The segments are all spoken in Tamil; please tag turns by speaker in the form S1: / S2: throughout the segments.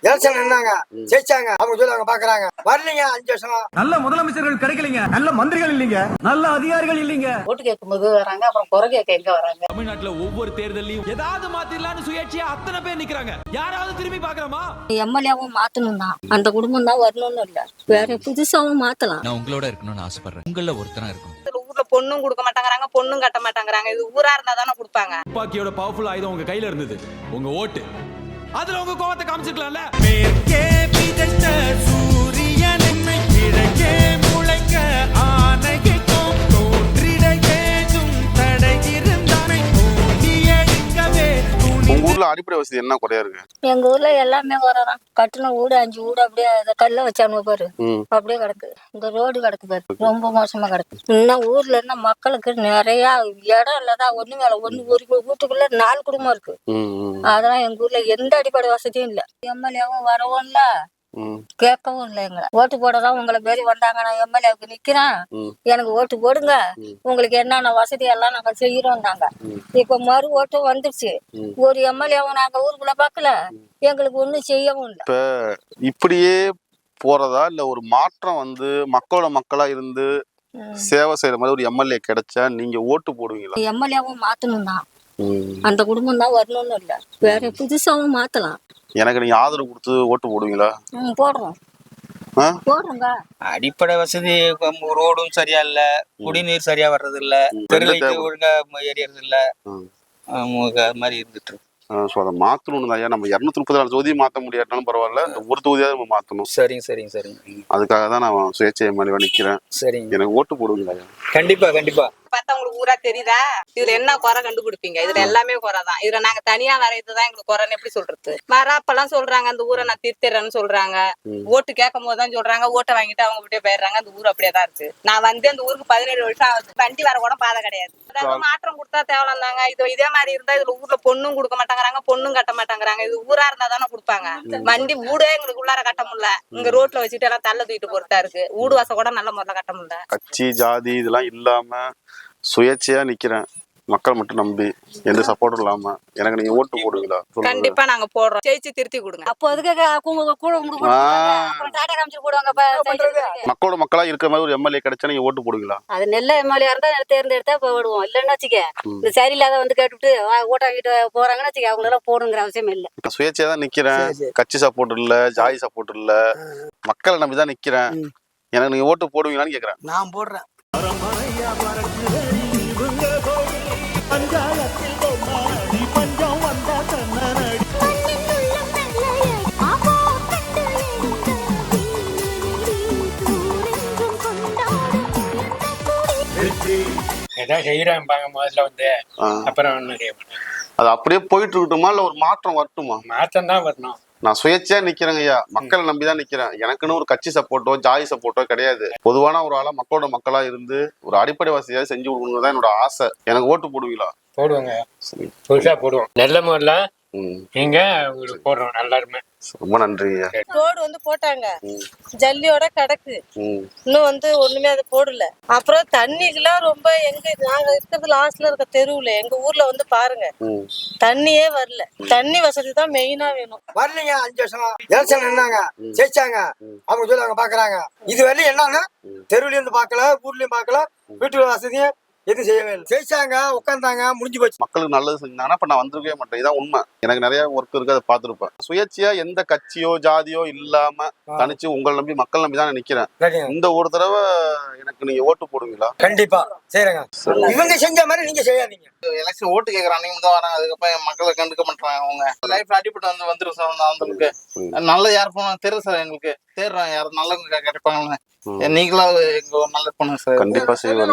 S1: எலெக்ஷன் நின்னாங்க, ஜெயிச்சாங்க. அவங்க சொல்லி அவங்க பாக்குறாங்க. வரலீங்க 5 வருஷம்.
S2: நல்ல முதலமைச்சர்கள் கிடைக்கலீங்க, நல்ல மந்திரிகள் இல்லீங்க, நல்ல அதிகாரிகள் இல்லீங்க.
S3: ஓட்டு கேட்கும்போது வராங்க, அப்புறம் குறை கேட்க எங்க வராங்க?
S4: தமிழ்நாட்டுல ஒவ்வொரு தேர்தலையும் ஏதாவது மாத்திரலாம்னு சுயேட்சையா அத்தனை பேர் நிக்கிறாங்க. யாராவது திரும்பி பாக்குறோமா?
S3: எம்எல்ஏவும் மாத்தணும் தான், அந்த குடும்பம் தான் வரணும்னு இல்ல, வேற புதுசாவும் மாத்தலாம்.
S5: நான் உங்களோட இருக்கணும்னு ஆசைப்படுறேன். உங்கள ஒருத்தனா இருக்கணும்.
S6: ஊர்ல பொண்ணும் கொடுக்க மாட்டாங்கறாங்க, பொண்ணும் கட்ட மாட்டாங்கறாங்க. இது ஊரா இருந்தா தானே கொடுப்பாங்க.
S4: துப்பாக்கியோட பவர்ஃபுல் ஆயுதம் உங்க கையில இருந்தது, உங்க ஓட்டு. அதுல உங்க கோவத்தை காமிச்சிக்கலாம்ல.
S7: மேற்கே பிதற்ற சூரியன் என்னை கிழக்கே முளைக்க ஆணைக்கும் தோன்றிட ஏதும் தடை இருந்தானை தூண்டியடிக்கவே.
S8: உங்க ஊர்ல அடிப்படை வசதி என்ன குறையா இருக்கு?
S3: எங்க ஊர்ல எல்லாமே வரலாம். கட்டின வீடு 5 வீடு அப்படியே கல்ல வச்சானு பாரு, அப்படியே கிடக்கு. இந்த ரோடு கிடக்கு பாரு, ரொம்ப மோசமா கிடக்கு. இன்னும் ஊர்ல என்ன மக்களுக்கு நிறைய இடம் இல்லதான், ஒண்ணு மேல ஒண்ணு, ஒரு வீட்டுக்குள்ள 4 குடும்பம் இருக்கு. அதெல்லாம் எங்க ஊர்ல எந்த அடிப்படை வசதியும் இல்ல. எம்எல்ஏவும் வரவும் இல்ல, கேட்கவும் இல்லை. எங்களை ஓட்டு போடதான் உங்களை மாரி வந்தாங்க, நான் எம்எல்ஏவுக்கு நிக்கிறேன், எனக்கு ஓட்டு போடுங்க, உங்களுக்கு என்னென்ன வசதி எல்லாம் நாங்க செய்யறோம்னாங்க. இப்ப மறு ஓட்டும் வந்துருச்சு, ஒரு எம்எல்ஏவும் நாங்க ஊருக்குள்ள பாக்கல, எங்களுக்கு ஒண்ணும் செய்யவும் இல்லை.
S8: இப்ப இப்படியே போறதா இல்ல ஒரு மாற்றம் வந்து மக்களோட மக்களா இருந்து சேவை செய்யற மாதிரி ஒரு எம்எல்ஏ கிடைச்சா நீங்க ஓட்டு போடுவீங்களா?
S3: எம்எல்ஏவும் மாத்தணும் தான், அந்த குடும்பம் தான் வரணும்னு இல்ல, வேற புதுசாவும் மாத்தலாம்.
S8: எனக்கு நீங்க ஆதரவு கொடுத்து ஓட்டு போடுவீங்களா?
S3: போடுறோம், போடுறோங்க.
S9: அடிப்படை வசதி ரோடும் சரியா இல்ல, குடிநீர் சரியா வர்றது இல்ல, தெருவைக்கு ஒழுங்கா எரியறது இல்ல, அது மாதிரி இருந்துட்டு இருக்கு.
S8: அதை மாத்தணும் தான். நம்ம 234 தொகுதி மாத்த முடியாட்டாலும் பரவாயில்ல, இந்த ஒரு தொகுதியாவது நம்ம மாத்தணும்.
S9: சரிங்க சரிங்க சரிங்க.
S8: அதுக்காக தான் நான் சுயேட்சை எம்எல்ஏவா நிக்கிறேன். சரிங்க, எனக்கு ஓட்டு போடுவீங்களா?
S9: கண்டிப்பா கண்டிப்பா.
S6: பார்த்தா உங்களுக்கு ஊரா தெரியுதா? இதுல என்ன குறை கண்டுபிடிப்பீங்க? இதுல எல்லாமே குறைதான். இதுல நாங்க தனியா வரையதுதான் எங்களுக்கு குறைன்னு எப்படி சொல்றது? வரப்பெல்லாம் சொல்றாங்க அந்த ஊரை நான் திருத்திறேன்னு சொல்றாங்க. ஓட்டு கேட்கும் போதுதான் சொல்றாங்க, ஓட்டை வாங்கிட்டு அவங்க விட்டே போயிடுறாங்க. அந்த ஊர் அப்படியேதான் இருக்கு. நான் வந்து அந்த ஊருக்கு 17 வருஷம் ஆகுது, வண்டி வர கூட பாதை கிடையாது. அதாவது மாற்றம் கொடுத்தா தேவலாம் தாங்க. இதே மாதிரி இருந்தா இதுல ஊர்ல பொண்ணும் கொடுக்க மாட்டாங்கறாங்க, பொண்ணும் கட்ட மாட்டாங்கறாங்க. இது ஊரா இருந்தா தானே கொடுப்பாங்க. வண்டி வீடே எங்களுக்கு உள்ளார கட்ட முடியல, இங்க ரோட்ல வச்சுட்டு எல்லாம் தள்ள தூக்கிட்டு பொறுத்தா இருக்கு. வீடு வாசம் கூட நல்ல முறையில கட்ட முடியல.
S8: கட்சி ஜாதி இதெல்லாம் இல்லாம சுயேட்சையா நிக்கிறேன், மக்கள் மட்டும் நம்பி, எந்த சப்போர்ட்டும் இல்லாம. எனக்கு நீங்க ஓட்டு போடுவீங்களா?
S6: கண்டிப்பா நாங்க போடுறோம், ஜெயிச்சு திருத்தி கொடுங்க.
S3: அப்போ அதுக்கு
S8: மக்களோட மக்களா இருக்கிற மாதிரி ஒரு எம்எல்ஏ கிடைச்சா நீங்க ஓட்டு போடுவீங்களா?
S3: அது நல்ல எம்எல்ஏ இருந்தா தேர்ந்தெடுத்தா போடுவோம். இல்லன்னு வச்சுக்க, இந்த சரியில்லாத வந்து கேட்டுட்டு ஓட்ட வாங்கிட்டு போறாங்கன்னு வச்சுக்க, அவங்கள எல்லாம் போடுங்கிற அவசியம் இல்ல.
S8: சுயேட்சையா தான் நிக்கிறேன், கட்சி சப்போர்ட் இல்ல, ஜாதி சப்போர்ட் இல்ல, மக்களை நம்பிதான் நிக்கிறேன். எனக்கு நீங்க ஓட்டு போடுவீங்களான்னு கேக்குறேன்.
S7: நான் போடுறேன்.
S10: முதல்ல வந்து அப்புறம்
S8: அது அப்படியே போயிட்டு இருக்கட்டுமா இல்ல ஒரு மாற்றம் வரட்டுமா?
S10: மாற்றம் தான் வரணும்.
S8: நான் சுயேட்சையா நிக்கிறேங்க ஐயா, மக்களை நம்பிதான் நிக்கிறேன். எனக்குன்னு ஒரு கட்சி சப்போர்ட்டோ ஜாதி சப்போர்ட்டோ கிடையாது. பொதுவான ஒரு ஆளா மக்களோட மக்களா இருந்து ஒரு அடிப்படை வசதியாக செஞ்சு கொடுக்கணும் தான் என்னோட ஆசை. எனக்கு ஓட்டு போடுவீங்களா?
S10: போடுவாங்க, புதுசா போடுவோம். நல்ல முறையில நீங்க போடுறோம், எல்லாருமே.
S8: ரொம்ப நன்றி.
S6: ரோடு வந்து போட்டாங்க, ஜல்லியோட கிடக்கு, இன்னும் வந்து ஒண்ணுமே அது போடல. அப்புறம் தண்ணிக்கெல்லாம் ரொம்ப எங்க நாங்க இருக்கிறது லாஸ்ட்ல இருக்க தெருவுல எங்க ஊர்ல வந்து பாருங்க, தண்ணியே வரல. தண்ணி வசதி தான் மெயினா வேணும்.
S1: வரலீங்க 5 வருஷம். எலெக்ஷன் நின்னாங்க, ஜெயிச்சாங்க. அவங்க சொல்லி அவங்க பாக்குறாங்க. இது வரலையும் என்னன்னா, தெருவுல இருந்து பாக்கல, ஊர்லயும் பாக்கல, வீட்டு வசதியும் எதுவும் செய்யவே இல்லை. ஜெயிச்சாங்க, உட்காந்தாங்க, முடிஞ்சு போச்சு.
S8: மக்களுக்கு நல்லது செஞ்சாங்கன்னா இப்ப நான் வந்திருக்கவே மாட்டேன். இதான் உண்மை. எனக்கு நிறைய ஒர்க் இருக்கு, அதை பார்த்துருப்பேன். சுயேட்சையா எந்த கட்சியோ ஜாதியோ இல்லாம தனிச்சு உங்களை நம்பி மக்கள் நம்பி தான் நிக்கிறேன். இந்த ஒரு தடவை எனக்கு நீங்க ஓட்டு போடுவீங்களா?
S1: கண்டிப்பா செய்யறேங்க. இவங்க செஞ்ச மாதிரி நீங்க செய்யாதீங்க.
S9: எலெக்ஷன் ஓட்டு கேட்கறாங்க தான் வராங்க, அதுக்கப்புறம் மக்களை கண்டுக்க மாட்டாங்க. அவங்க லைஃப்ல அடிப்பட்டு வந்துரும் சார். அவங்களுக்கு நல்ல யார் போனா தெரியும் சார், எங்களுக்கு தேடுறாங்க யாரும் நல்லவங்க கிடைப்பாங்க. நீங்களா எங்க நல்லது பண்ணுங்க சார்.
S8: கண்டிப்பா செய்வேன்.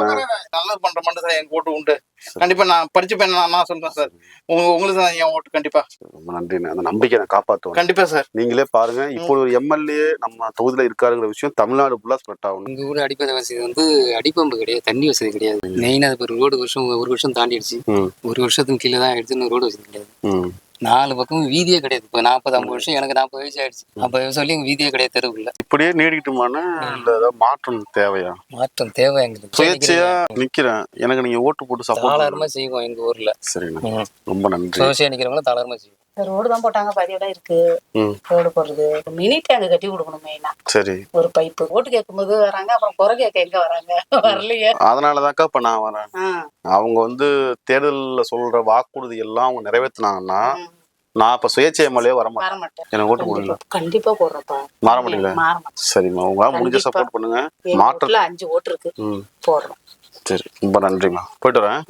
S9: நல்லது பண்ற மட்டும் சார் எங்க ஓட்டு உண்டு. கண்டிப்பா நான் படிச்சு பையன் நான் சொல்றேன் சார், உங்களுக்கு தான் என் ஓட்டு. கண்டிப்பா
S8: ரொம்ப நன்றி. அந்த நம்பிக்கை நான் காப்பாற்றுவேன்.
S9: கண்டிப்பா சார்.
S8: நீங்களே பாருங்க, இப்போ ஒரு எம்எல்ஏ நம்ம தொகுதியில இருக்காருங்கிற விஷயம் தமிழ்நாடு ஃபுல்லா ஸ்ப்ரெட் ஆகும்.
S11: எங்க ஊர் அடிப்படை வசதி வந்து அடிப்பம்பு கிடையாது, தண்ணி வசதி கிடையாது. மெயினா அது ரோடு ஒரு வருஷம் தாண்டிடுச்சு. ஒரு வருஷத்துக்கு கீழே தான் எடுத்து ரோடு வசதி கிடையாது. 4 பக்கம் வீதியே கிடையாது. இப்போ 40-50 வருஷம், எனக்கு 40 வயசு ஆயிடுச்சு. 50 சொல்லி வீதியே கிடையாது தெருவுல.
S8: இப்படியே நீடிக்கிட்டுமான இல்ல ஏதாவது மாற்றம் தேவையா?
S11: மாற்றம் தேவை எங்களுக்கு.
S8: சுயேட்சையா நிக்கிறேன், எனக்கு நீங்க ஓட்டு போட்டு சப்போர்ட்
S11: தாராளமா செய்வோம் எங்க ஊர்ல.
S8: சரிண்ணா, ரொம்ப நன்றி.
S11: சுயேட்சையா நிக்கிறவங்களும் தாராளமா செய்வோம்.
S6: ரோடு தான் போட்டாங்க, பாதி இடம் இருக்கு
S8: ம்.
S6: ரோடு போடுறது. மினி டேங்க் கட்டி கொடுக்கணும் மெயினா,
S8: சரி.
S6: ஒரு பைப்பு. ஓட்டு கேட்கும் போது வராங்க, அப்புறம் குறை கேட்க எங்க வராங்க, வரலையே.
S8: அதனாலதான்க்கா இப்ப நான் வரேன்.
S6: ஆ,
S8: அவங்க வந்து தேர்தல்ல சொல்ற வாக்குறுதி எல்லாம் அவங்க நிறைவேற்றினாங்கன்னா நான் இப்ப சுயேட்சை எம்எல்ஏ
S6: வர
S8: வரமாட்டேன்.
S6: மாட்டேன்.
S8: எனக்கு ஓட்டு போடுங்க.
S6: கண்டிப்பா போடுறப்பா.
S8: மாற மாட்டீங்களா?
S6: மாற மாட்டேன்.
S8: சரிம்மா, உங்களால முடிஞ்ச
S6: கண்டிப்பா.
S8: சப்போர்ட் பண்ணுங்க.
S6: எங்க
S8: மாற்ற
S6: வீட்டுல 5 ஓட்டு இருக்கு,
S8: ம்
S6: போடுறோம்.
S8: சரி, ரொம்ப நன்றிம்மா, போயிட்டு வரேன்.